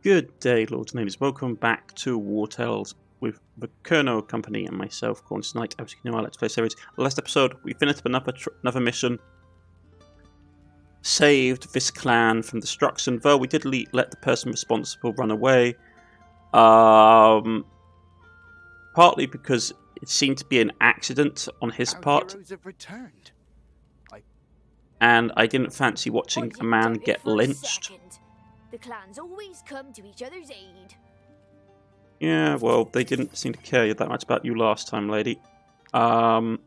Good day, Lords and Ladies. Welcome back to Wartales with the Kerno Company and myself, Cornish-knight. As you know, our Let's Play series. Last episode, we finished up another mission. Saved this clan from destruction, though we did let the person responsible run away. Partly because it seemed to be an accident on his part. Have returned. And I didn't fancy watching a man get lynched. The clans always come to each other's aid. Yeah, well, they didn't seem to care that much about you last time, lady. Okay.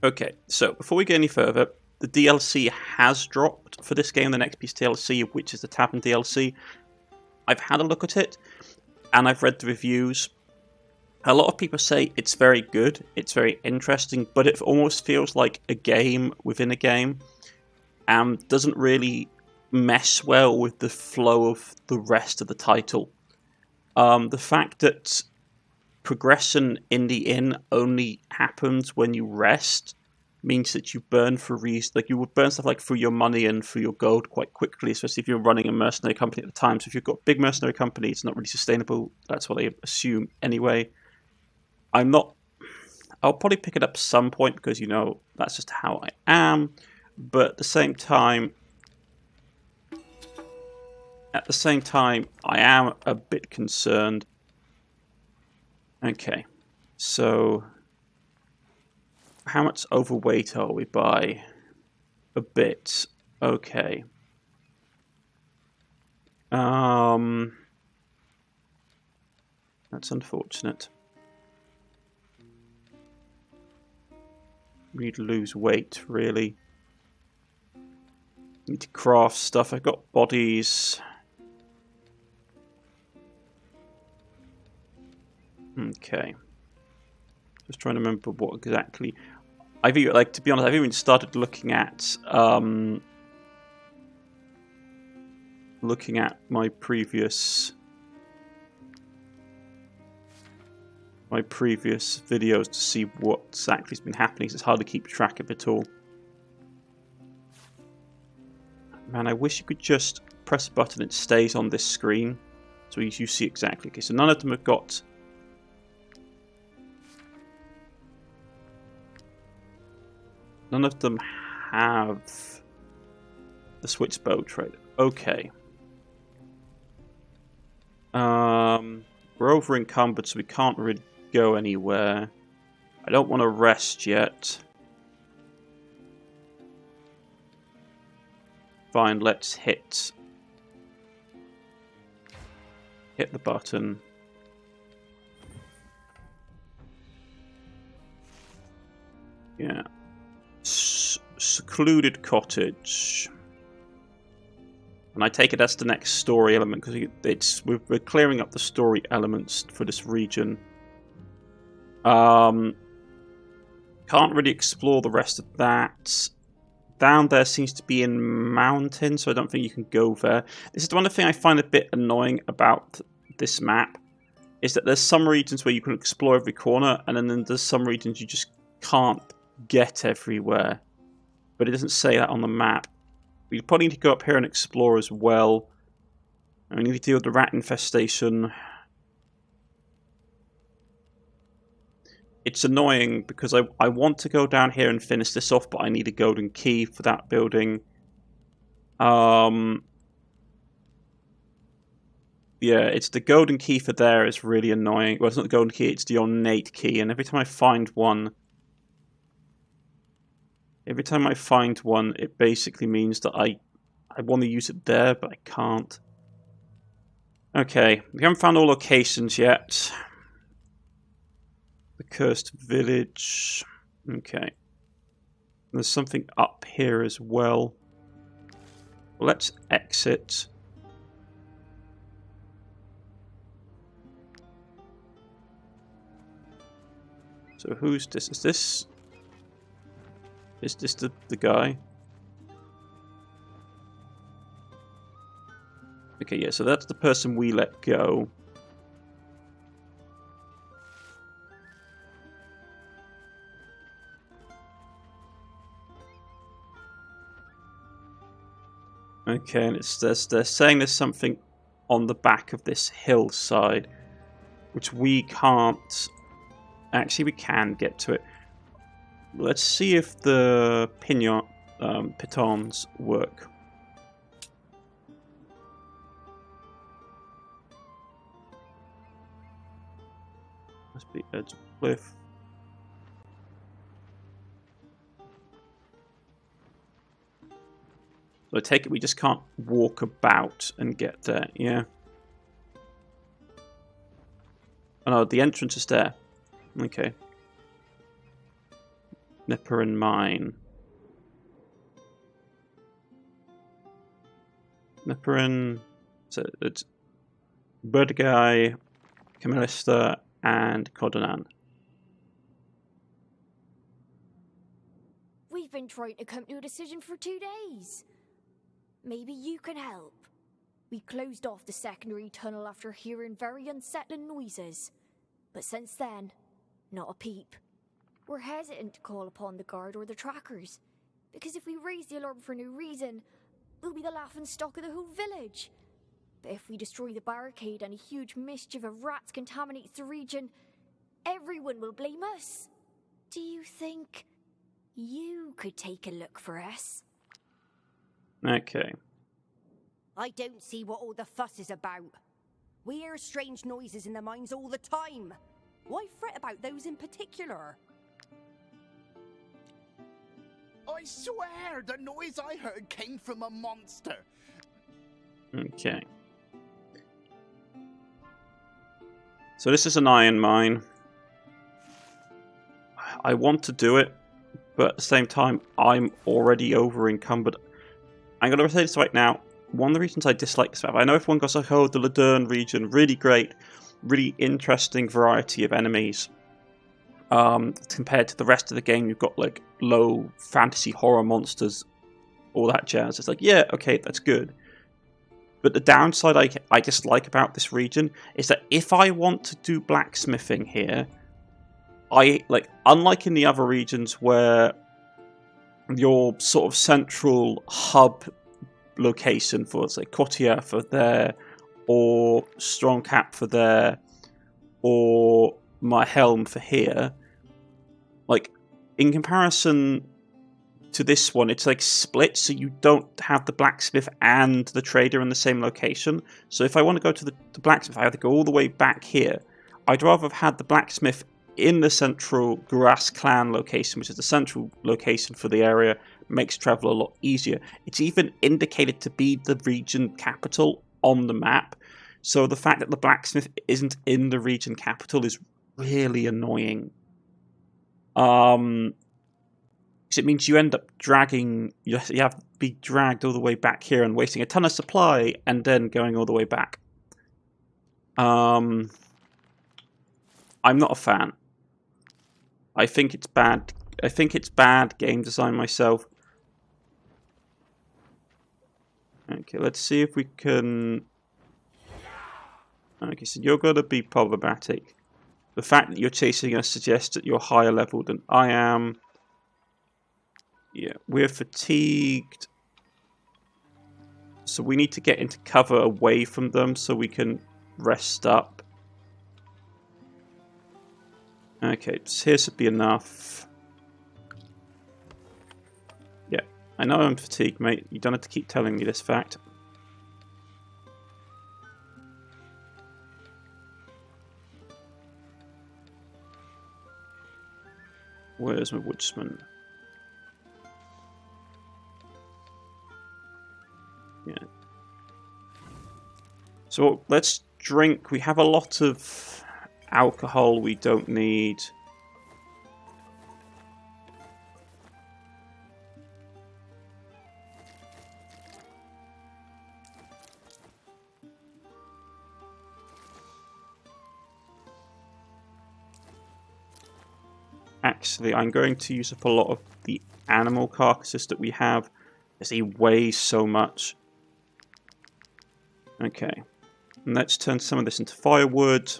Okay, so before we get any further, the DLC has dropped for this game, the next piece of DLC, which is the Tavern DLC. I've had a look at it, and I've read the reviews. A lot of people say it's very good, it's very interesting, but it almost feels like a game within a game, and doesn't really mess well with the flow of the rest of the title. The fact that progression in the inn only happens when you rest means that you burn for reasons, like you would burn stuff like for your money and for your gold quite quickly, especially if you're running a mercenary company at the time. So if you've got a big mercenary company, it's not really sustainable. That's what I assume anyway. I'll probably pick it up some point because, you know, that's just how I am. But at the same time, I am a bit concerned. Okay, so how much overweight are we by? A bit. Okay. That's unfortunate. We need to lose weight, really. Need to craft stuff. I've got bodies. Okay. Just trying to remember what exactly. To be honest, I've even started looking at my previous videos to see what exactly has been happening. It's hard to keep track of it all. Man, I wish you could just press a button and it stays on this screen, so you see exactly. Okay, so none of them have got. None of them have the switch bow trait. Okay. We're over encumbered, so we can't really go anywhere. I don't want to rest yet. Fine, let's hit the button. Yeah. Secluded cottage. And I take it that's the next story element, because we're clearing up the story elements for this region. Can't really explore the rest of that. Down there seems to be in mountains, so I don't think you can go there. This is the one thing I find a bit annoying about this map, is that there's some regions where you can explore every corner, and then there's some regions you just can't get everywhere. But it doesn't say that on the map. We probably need to go up here and explore as well. And we need to deal with the rat infestation. It's annoying because I want to go down here and finish this off, but I need a golden key for that building. Yeah, it's the golden key for there is really annoying. Well, it's not the golden key, it's the ornate key. And every time I find one, it basically means that I want to use it there, but I can't. Okay, we haven't found all locations yet. The cursed village. Okay. There's something up here as well. Let's exit. So who's this? Is this the guy? Okay, yeah, so that's the person we let go. Okay, and they're saying there's something on the back of this hillside, which we can't. Actually, we can get to it. Let's see if the pitons work. Must be edge of cliff. So I take it we just can't walk about and get there, yeah? Oh no, the entrance is there. Okay. Nipper and Mine. Nipper and... So it's Birdguy, Camillista, and Codonan. We've been trying to come to a decision for 2 days. Maybe you can help. We closed off the secondary tunnel after hearing very unsettling noises. But since then, not a peep. We're hesitant to call upon the guard or the trackers, because if we raise the alarm for no reason, we'll be the laughingstock of the whole village. But if we destroy the barricade and a huge mischief of rats contaminates the region, everyone will blame us. Do you think you could take a look for us? Okay. I don't see what all the fuss is about. We hear strange noises in the mines all the time. Why fret about those in particular? I swear the noise I heard came from a monster. Okay. So this is an iron mine. I want to do it, but at the same time, I'm already over encumbered. I'm going to say this right now. One of the reasons I dislike this map, I know everyone goes like, oh, the Ladurn region, really great, really interesting variety of enemies. Compared to the rest of the game, you've got like low fantasy horror monsters, all that jazz. It's like, yeah, okay, that's good. But the downside I dislike about this region is that if I want to do blacksmithing here, unlike in the other regions where your sort of central hub location for, say, Courtier for there, or Strongcap for there, or my helm for here, like, in comparison to this one, it's like split, so you don't have the blacksmith and the trader in the same location. So if I want to go to the blacksmith, I have to go all the way back here. I'd rather have had the blacksmith in the central Guras clan location, which is the central location for the area. Makes travel a lot easier. It's even indicated to be the region capital on the map. So the fact that the blacksmith isn't in the region capital is really annoying. Because it means you end up dragging, you have to be dragged all the way back here and wasting a ton of supply and then going all the way back. I'm not a fan. I think it's bad. I think it's bad game design myself. Okay, let's see if we can... Okay, so you're going to be problematic. The fact that you're chasing us suggests that you're higher level than I am. Yeah, we're fatigued. So we need to get into cover away from them so we can rest up. Okay, so here should be enough. Yeah, I know I'm fatigued, mate. You don't have to keep telling me this fact. Where's my woodsman? Yeah. So let's drink. We have a lot of alcohol we don't need. Actually, I'm going to use up a lot of the animal carcasses that we have, as they weigh so much. Okay, and let's turn some of this into firewood.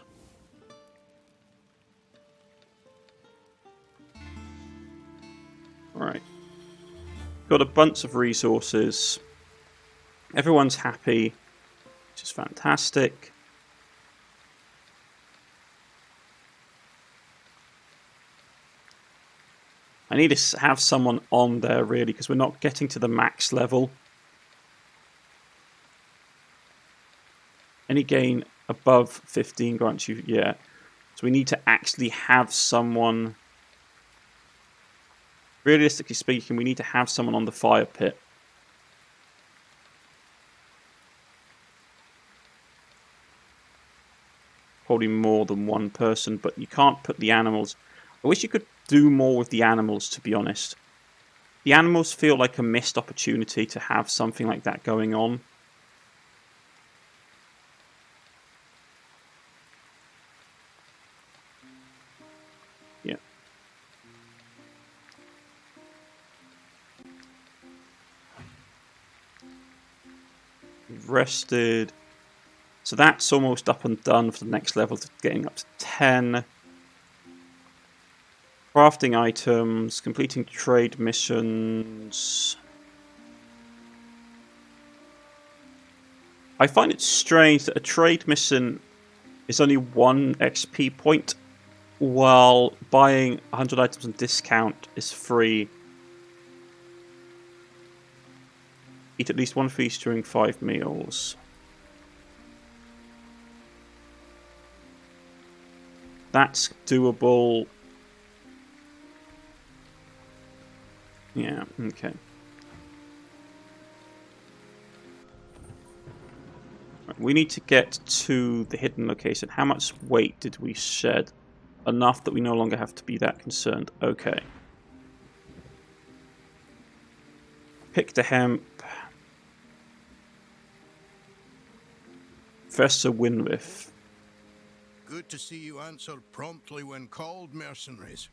Alright. Got a bunch of resources. Everyone's happy, which is fantastic. I need to have someone on there, really, because we're not getting to the max level. Any gain above 15 grants you... Yeah. So we need to actually have someone... Realistically speaking, we need to have someone on the fire pit. Probably more than one person, but you can't put the animals... I wish you could do more with the animals, to be honest. The animals feel like a missed opportunity to have something like that going on. Yeah. We've rested. So that's almost up and done for the next level, getting up to 10. Crafting items, completing trade missions. I find it strange that a trade mission is only 1 XP point, while buying 100 items on discount is free. Eat at least 1 feast during 5 meals. That's doable. Yeah, okay. Right, we need to get to the hidden location. How much weight did we shed? Enough that we no longer have to be that concerned. Okay. Pick the hemp. Professor Winriff. Good to see you answer promptly when called, mercenaries.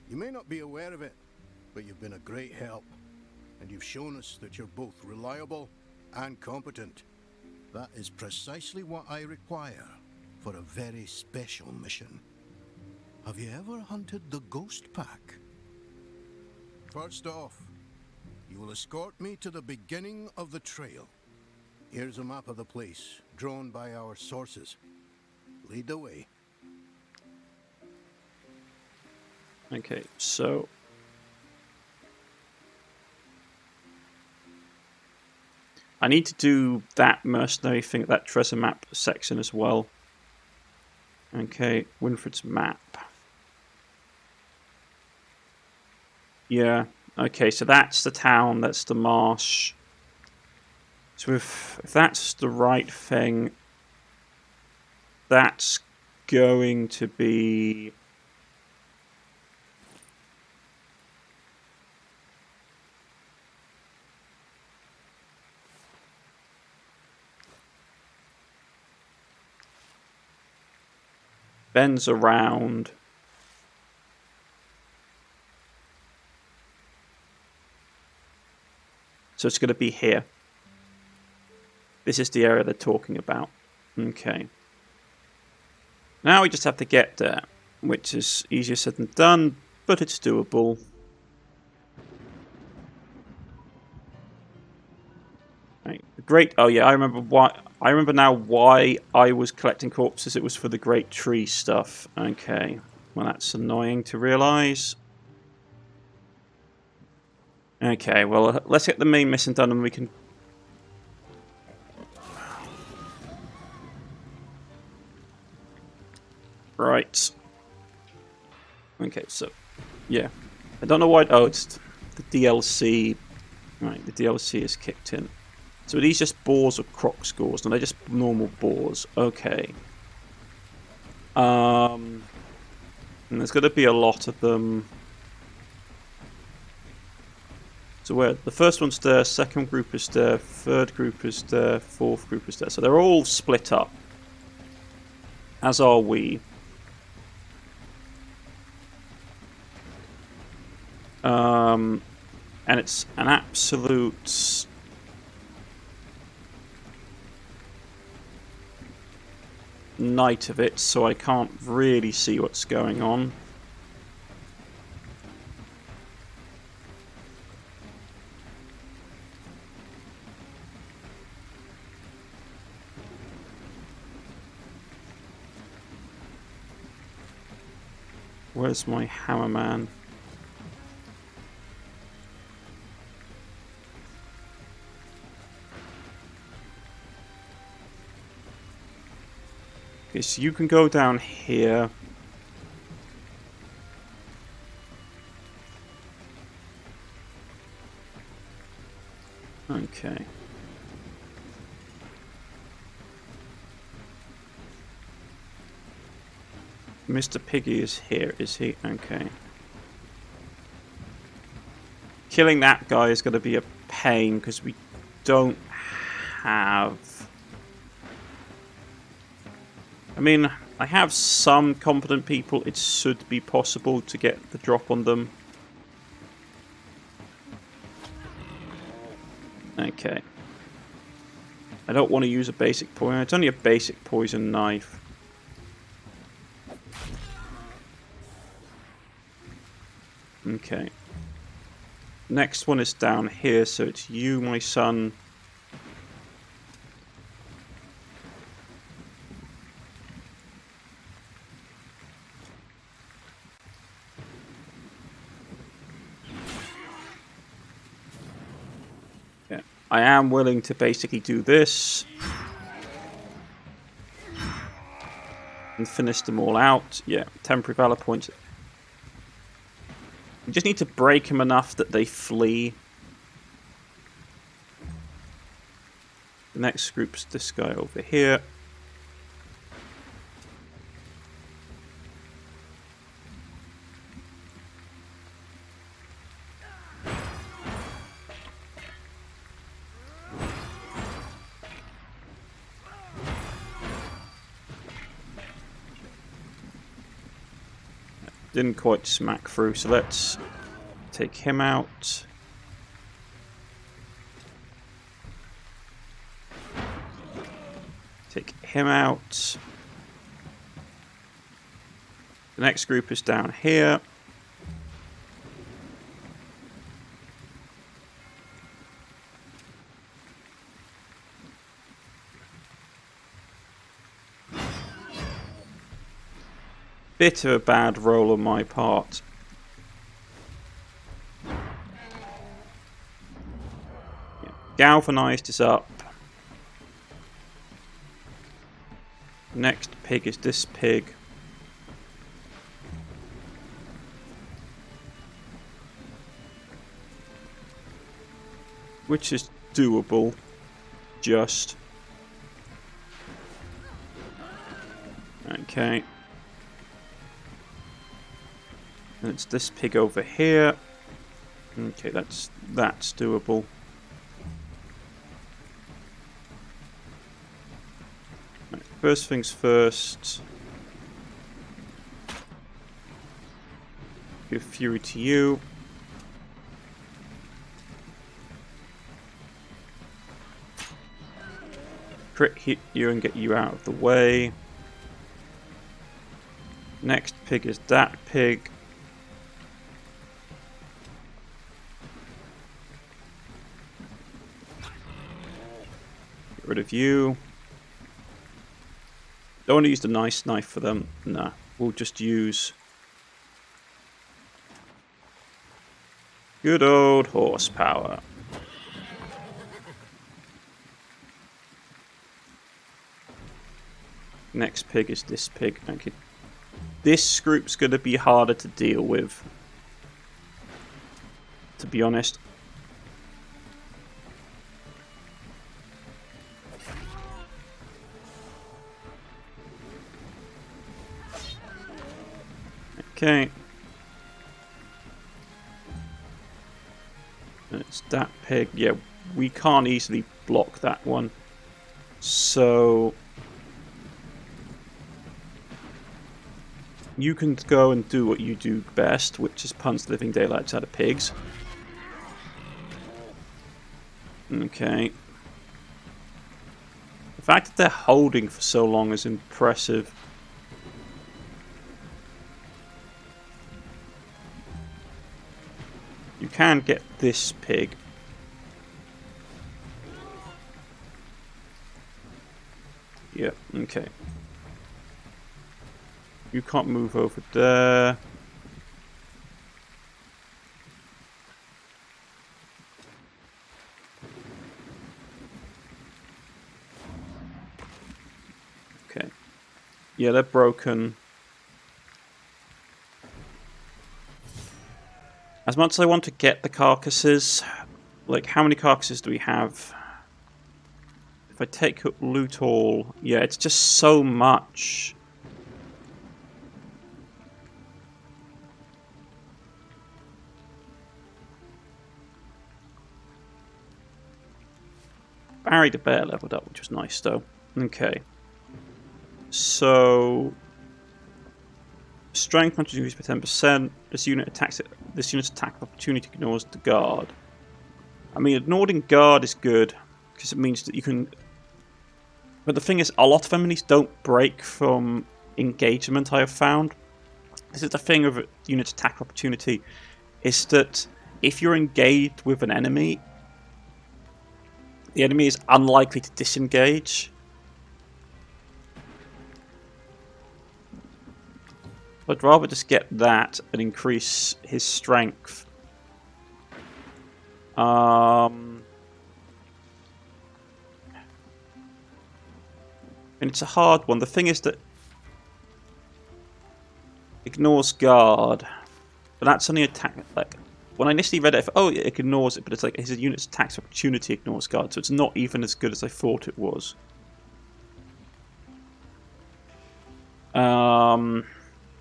You may not be aware of it, but you've been a great help, and you've shown us that you're both reliable and competent. That is precisely what I require for a very special mission. Have you ever hunted the Ghost Pack? First off, you will escort me to the beginning of the trail. Here's a map of the place, drawn by our sources. Lead the way. Okay, so... I need to do that mercenary thing, that treasure map section as well. Okay, Winfred's map. Yeah, okay, so that's the town, that's the marsh. So if that's the right thing, that's going to be... bends around. So it's going to be here. This is the area they're talking about. Okay. Now we just have to get there, which is easier said than done, but it's doable. Right. Great. Oh yeah, I remember why. I remember now why I was collecting corpses. It was for the great tree stuff. Okay. Well, that's annoying to realise. Okay. Well, let's get the main mission done, and we can. Right. Okay. So, yeah. I don't know why. Oh, it's the DLC. Right. The DLC is kicked in. So are these just boars or croc scores? No, they're just normal boars. Okay. And there's going to be a lot of them. So where the first one's there, second group is there, third group is there, fourth group is there. So they're all split up. As are we. And it's an absolute... night of it, so I can't really see what's going on. Where's my hammerman? Okay, so you can go down here. Okay. Mr. Piggy is here, is he? Okay. Killing that guy is going to be a pain because we don't have... I mean, I have some competent people. It should be possible to get the drop on them. Okay. I don't want to use a basic poison. It's only a basic poison knife. Okay. Next one is down here, so it's you, my son. Yeah. I am willing to basically do this. And finish them all out. Yeah, temporary valor points. We just need to break them enough that they flee. The next group's this guy over here. Didn't quite smack through, so let's take him out. Take him out. The next group is down here. Bit of a bad roll on my part. Yeah. Galvanized is up. Next pig is this pig. Which is doable. Just. Okay. And it's this pig over here. Okay, that's doable. Right, first things first. Give fury to you. Crit hit you and get you out of the way. Next pig is that pig. Get rid of you. Don't want to use the nice knife for them. Nah, we'll just use good old horsepower. Next pig is this pig. Okay. This group's going to be harder to deal with, to be honest. Okay. It's that pig. Yeah, we can't easily block that one. So you can go and do what you do best, which is punch the living daylights out of pigs. Okay. The fact that they're holding for so long is impressive. You can get this pig. Yeah, okay. You can't move over there. Yeah, they're broken. As much as I want to get the carcasses, like, how many carcasses do we have? If I take loot all, yeah, it's just so much. Barry the Bear leveled up, which was nice, though. Okay. So... Strength contributes by 10%. This unit's attack opportunity ignores the guard. I mean, ignoring guard is good, because it means that you can... But the thing is, a lot of enemies don't break from engagement, I have found. This is the thing of unit attack opportunity, is that if you're engaged with an enemy, the enemy is unlikely to disengage. I'd rather just get that and increase his strength. And it's a hard one. The thing is that ignores guard, but that's only attack. Like when I initially read it, it ignores it, but it's like his unit's attack opportunity ignores guard, so it's not even as good as I thought it was.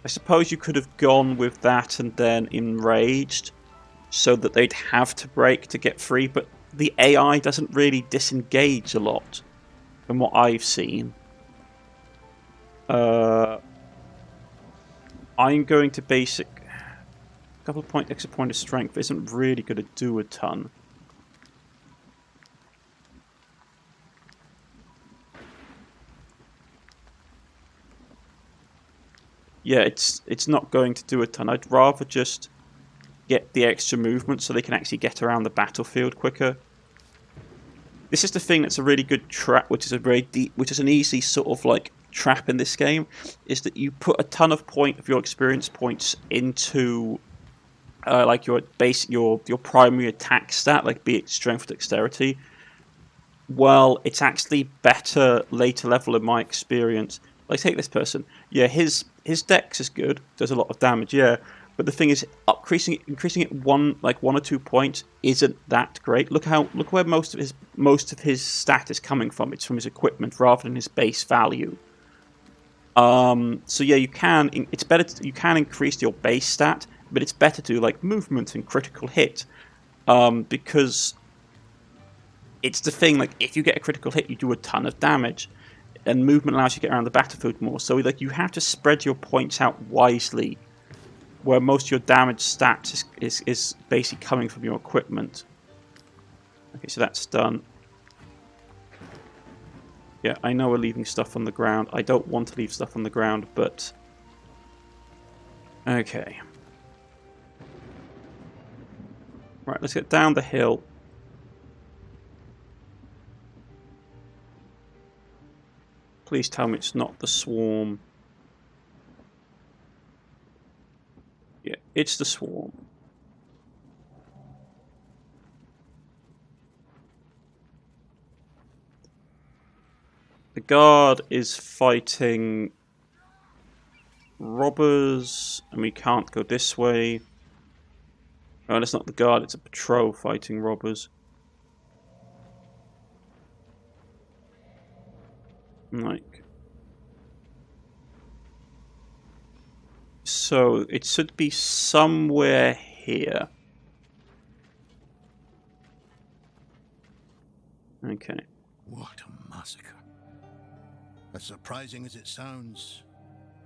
I suppose you could have gone with that and then enraged, so that they'd have to break to get free, but the AI doesn't really disengage a lot, from what I've seen. I'm going to basic... A couple of extra point of strength isn't really going to do a ton. Yeah, it's not going to do a ton. I'd rather just get the extra movement so they can actually get around the battlefield quicker. This is the thing that's a really good trap, which is an easy sort of like trap in this game, is that you put a ton of your experience points into like your primary attack stat, like be it strength or dexterity. Well, it's actually better later level in my experience. Like, take this person. Yeah, his dex is good, does a lot of damage, yeah. But the thing is, increasing it one or 2 points isn't that great. Look where most of his stat is coming from. It's from his equipment rather than his base value. So yeah, you can increase your base stat, but it's better to do like movement and critical hit, because it's the thing. Like, if you get a critical hit, you do a ton of damage, and movement allows you to get around the battlefield more. So like, you have to spread your points out wisely, where most of your damage stats is basically coming from your equipment. Okay, so that's done. Yeah, I know we're leaving stuff on the ground. I don't want to leave stuff on the ground, but... Okay. Right, let's get down the hill. Please tell me it's not the swarm. Yeah, it's the swarm. The guard is fighting robbers, and we can't go this way. Oh, that's not the guard, it's a patrol fighting robbers. Like, so it should be somewhere here. Okay. What a massacre. As surprising as it sounds,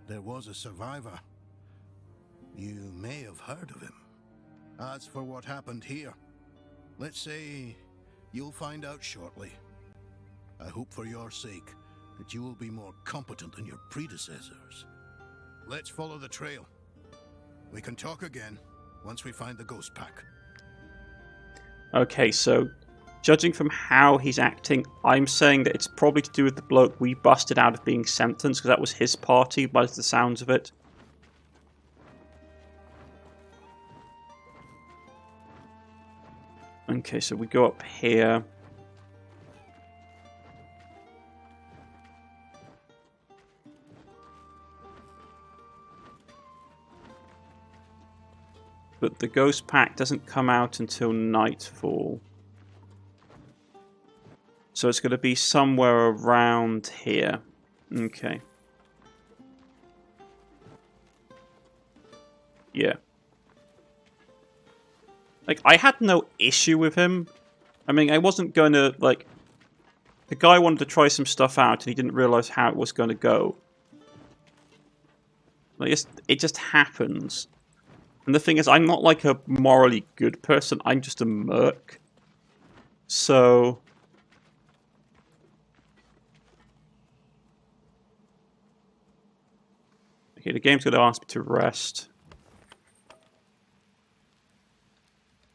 there was a survivor. You may have heard of him. As for what happened here, let's say you'll find out shortly. I hope for your sake that you will be more competent than your predecessors. Let's follow the trail. We can talk again once we find the ghost pack. Okay, so judging from how he's acting, I'm saying that it's probably to do with the bloke we busted out of being sentenced, because that was his party by the sounds of it. Okay, so we go up here. But the ghost pack doesn't come out until nightfall. So it's going to be somewhere around here. Okay. Yeah. Like, I had no issue with him. I mean, I wasn't going to, like... The guy wanted to try some stuff out and he didn't realise how it was going to go. Like, it just happens. And the thing is, I'm not like a morally good person. I'm just a merc. So... Okay, the game's going to ask me to rest.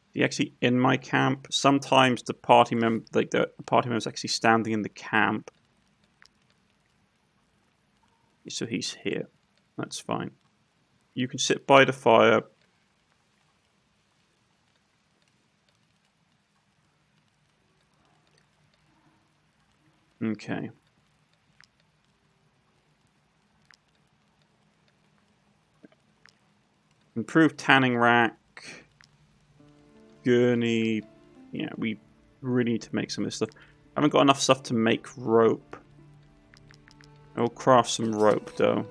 Is he actually in my camp? Sometimes the party the party member's actually standing in the camp. So he's here. That's fine. You can sit by the fire. Okay. Improved tanning rack. Gurney. Yeah, we really need to make some of this stuff. I haven't got enough stuff to make rope. I'll craft some rope though.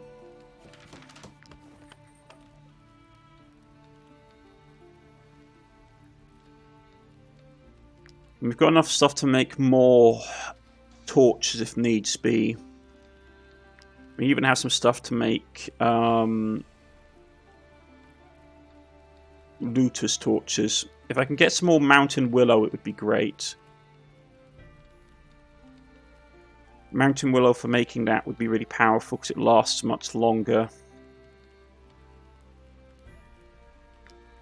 We've got enough stuff to make more torches if needs be. We even have some stuff to make looters torches. If I can get some more mountain willow, it would be great. Mountain willow for making that would be really powerful because it lasts much longer.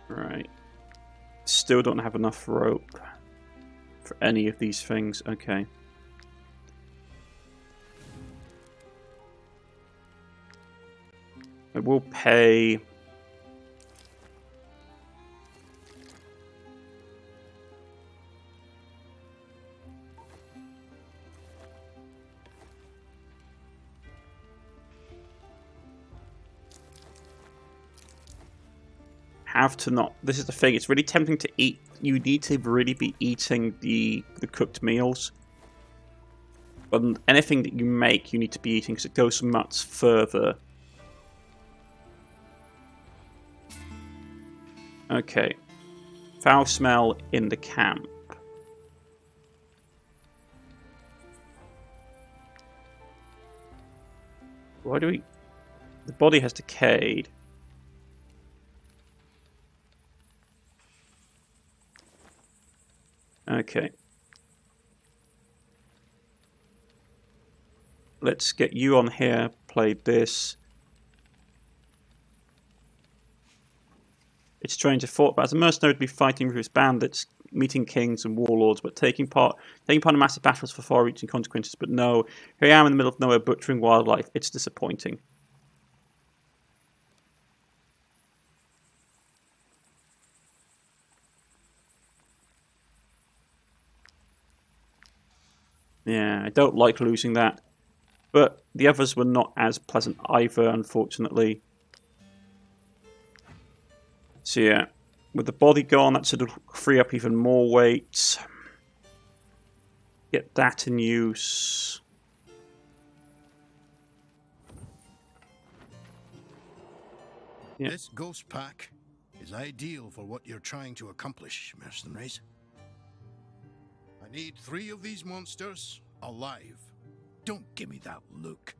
Right. Still don't have enough rope for any of these things. Okay. I will pay... have to not... This is the thing, it's really tempting to eat. You need to really be eating the cooked meals. But anything that you make, you need to be eating because it goes much further. Okay. Foul smell in the camp. Why do we... The body has decayed. Okay. Let's get you on here, play this. It's strange to thought, but as a mercenary would be fighting with his bandits, meeting kings and warlords, but taking part in massive battles for far-reaching consequences. But no, here I am in the middle of nowhere butchering wildlife. It's disappointing. Yeah, I don't like losing that. But the others were not as pleasant either, unfortunately. So yeah, with the body gone, that should free up even more weight. Get that in use. Yeah. This ghost pack is ideal for what you're trying to accomplish, mercenaries. I need 3 of these monsters alive. Don't give me that look.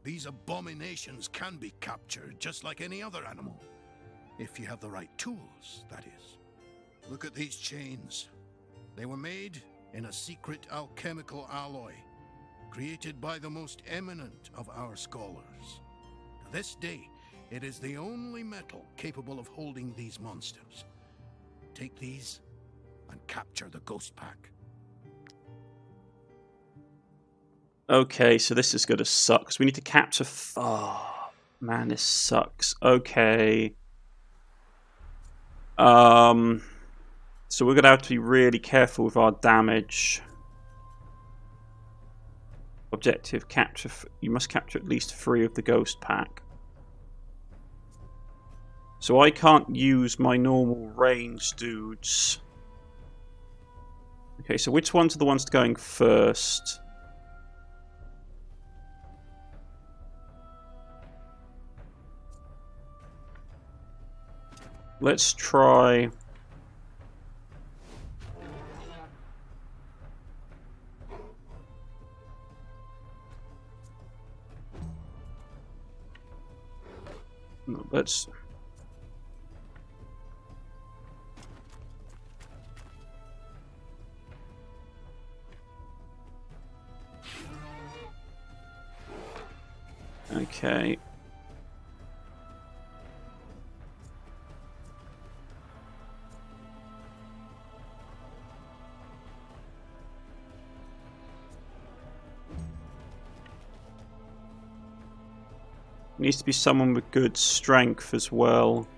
These abominations can be captured just like any other animal. If you have the right tools, that is. Look at these chains. They were made in a secret alchemical alloy, created by the most eminent of our scholars. To this day, it is the only metal capable of holding these monsters. Take these and capture the ghost pack. Okay, so this is going to suck. Because we need to capture... Oh, man, this sucks. Okay. So we're going to have to be really careful with our damage. Objective, capture... You must capture at least 3 of the ghost pack. So I can't use my normal range dudes. Okay, so which ones are the ones going first? Let's try... No, let's... Okay. Needs to be someone with good strength as well.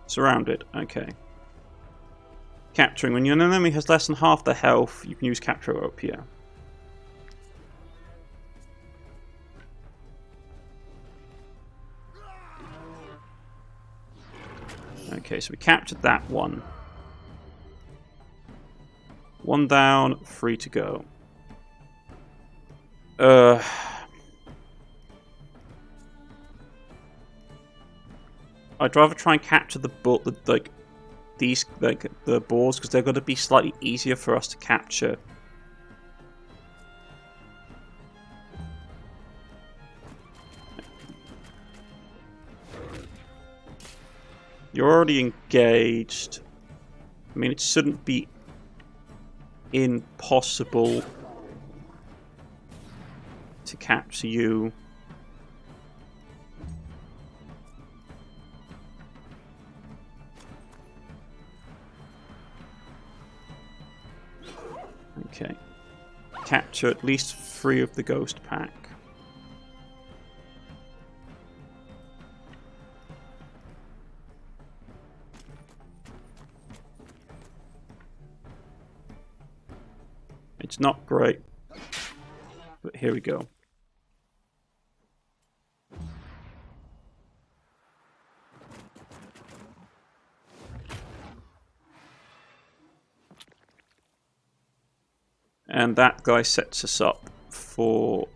Surrounded. Okay. Capturing. When your enemy has less than half their health, you can use capture rope, yeah. Okay, so we captured that one. One down, 3 to go. I'd rather try and capture the board, the boars, because they're going to be slightly easier for us to capture. You're already engaged. I mean, it shouldn't be impossible to capture you. Okay. Capture at least 3 of the ghost pack. It's not great, but here we go. And that guy sets us up for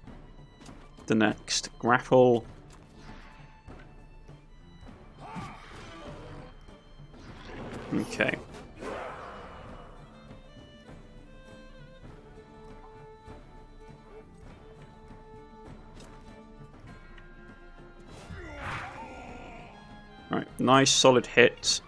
the next grapple. Okay. Right, nice solid hit.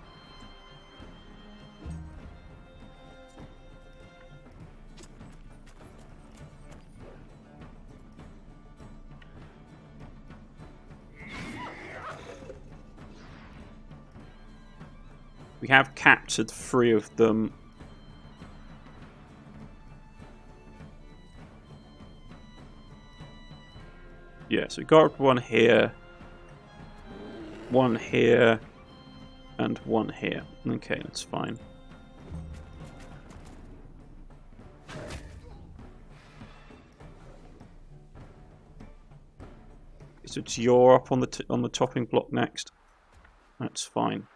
We have captured 3 of them. Yeah, so we got one here, and one here. Okay, that's fine. So it's you're up on the topping block next. That's fine.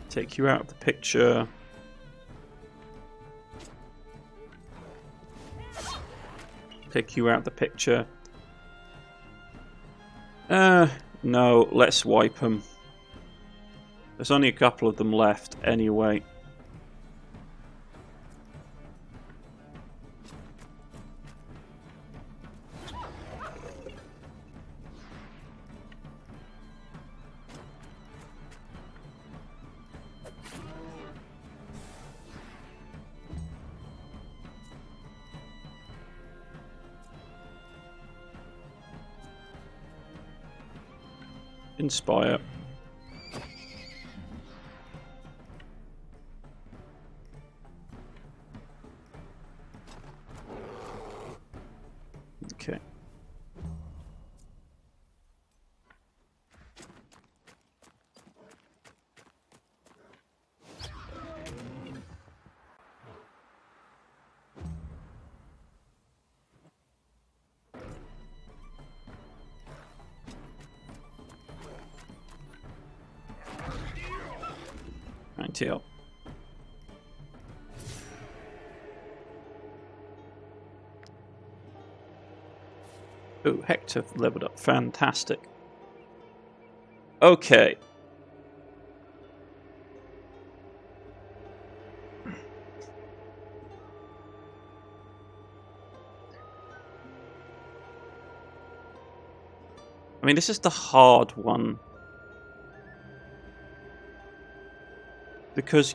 Take you out of the picture. Take you out of the picture. No, let's wipe them. There's only a couple of them left anyway. Inspire. Okay. Rightio. Oh, Hector leveled up. Fantastic. Okay. I mean, this is the hard one. Because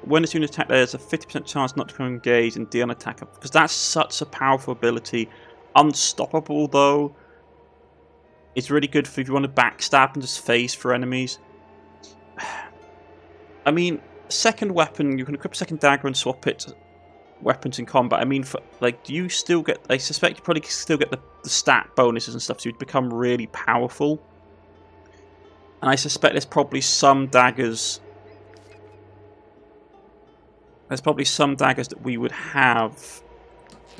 when it's unit attack, there's a 50% chance not to become engaged and deal an attack. Because that's such a powerful ability. Unstoppable, though. It's really good for if you want to backstab and just phase for enemies. I mean, second weapon, you can equip a second dagger and swap it to weapons in combat. I mean, do you still get... I suspect you probably still get the stat bonuses and stuff, so you'd become really powerful. And I suspect there's probably some daggers... There's probably some daggers that we would have,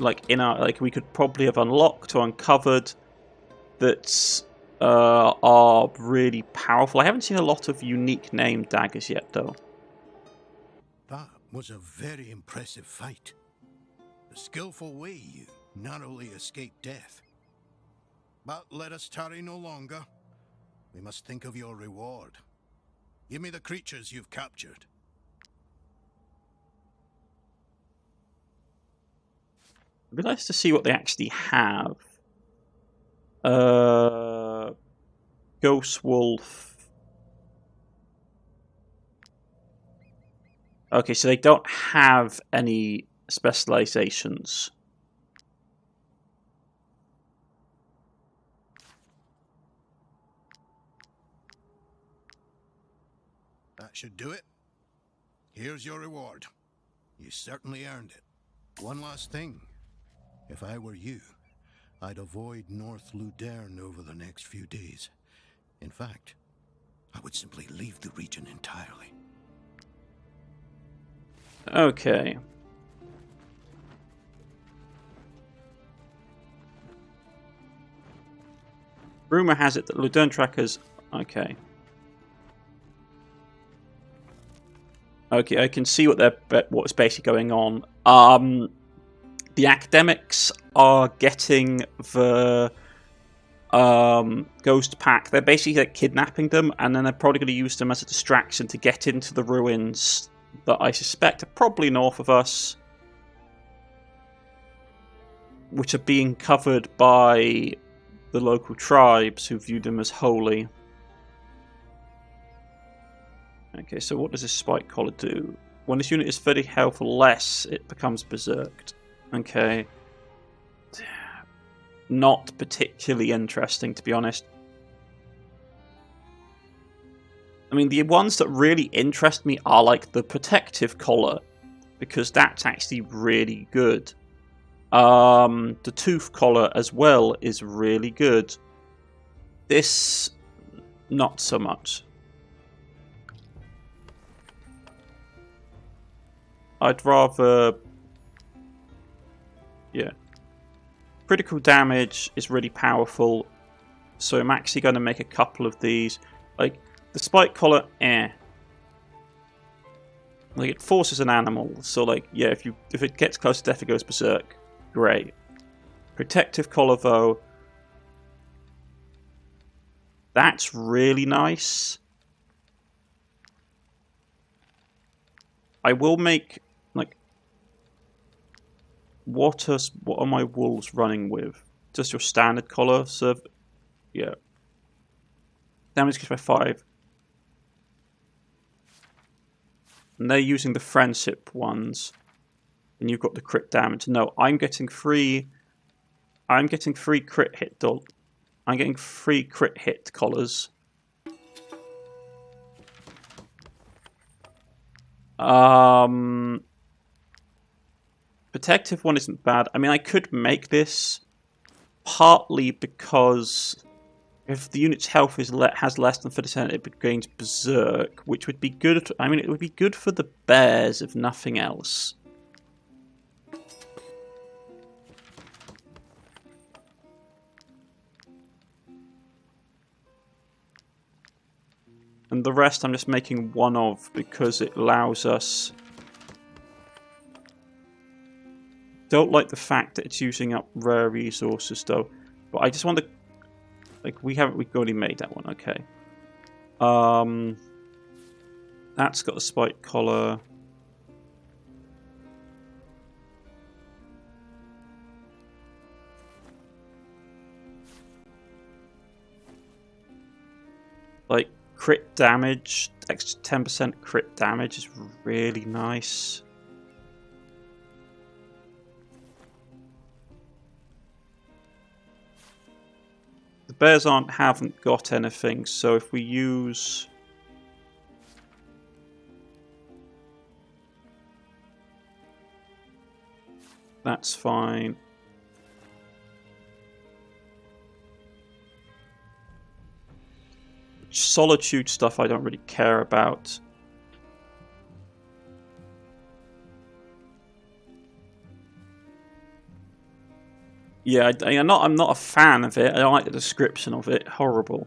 we could probably have unlocked or uncovered that are really powerful. I haven't seen a lot of unique named daggers yet, though. That was a very impressive fight. A skillful way you narrowly escaped death. But let us tarry no longer. We must think of your reward. Give me the creatures you've captured. It'd be nice to see what they actually have. Ghost Wolf. Okay, so they don't have any specializations. That should do it. Here's your reward. You certainly earned it. One last thing. If I were you, I'd avoid North Luderne over the next few days. In fact, I would simply leave the region entirely. Okay. Rumor has it that Luderne trackers... Okay. Okay, I can see what's basically going on. The academics are getting the ghost pack. They're basically kidnapping them, and then they're probably going to use them as a distraction to get into the ruins that I suspect are probably north of us, which are being covered by the local tribes who view them as holy. Okay, so what does this spike collar do? When this unit is 30 health or less, it becomes berserked. Okay. Not particularly interesting, to be honest. I mean, the ones that really interest me are like the protective collar, because that's actually really good. The tooth collar as well is really good. This, not so much. I'd rather... Yeah. Critical damage is really powerful, so I'm actually going to make a couple of these. Like, the spike collar, Like, it forces an animal, so like, yeah, if it gets close to death, it goes berserk. Great. Protective collar, though, that's really nice. I will make, like, what are my wolves running with? Just your standard collar, yeah. Damage increased by 5. And they're using the friendship ones. And you've got the crit damage. No, I'm getting free crit hit I'm getting free crit hit collars. Protective one isn't bad. I mean, I could make this partly because if the unit's health has less than 30%, it gains berserk, which would be good. I mean, it would be good for the bears if nothing else. And the rest I'm just making one of because it allows us... Don't like the fact that it's using up rare resources though. But I just want to... Like, we've already made that one, okay. That's got a spike collar. Like, crit damage, extra 10% crit damage is really nice. The bears haven't got anything, so if we use... That's fine. Solitude stuff I don't really care about. Yeah, I'm not a fan of it. I don't like the description of it. Horrible.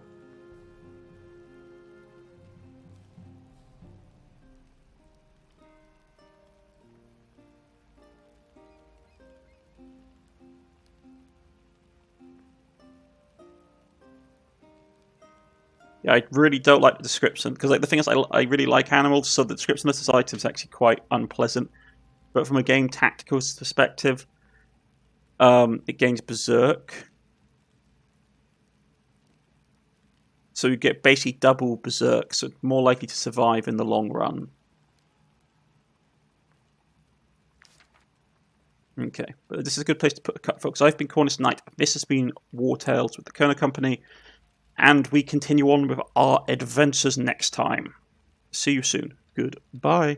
Yeah, I really don't like the description because, like, the thing is, I really like animals, so the description of this item is actually quite unpleasant. But from a game tactical perspective, it gains berserk, so you get basically double berserk, so more likely to survive in the long run. Okay, but this is a good place to put a cut, folks. I've been Cornish-knight. This has been Wartales with the Kerner Company. And we continue on with our adventures next time. See you soon. Goodbye.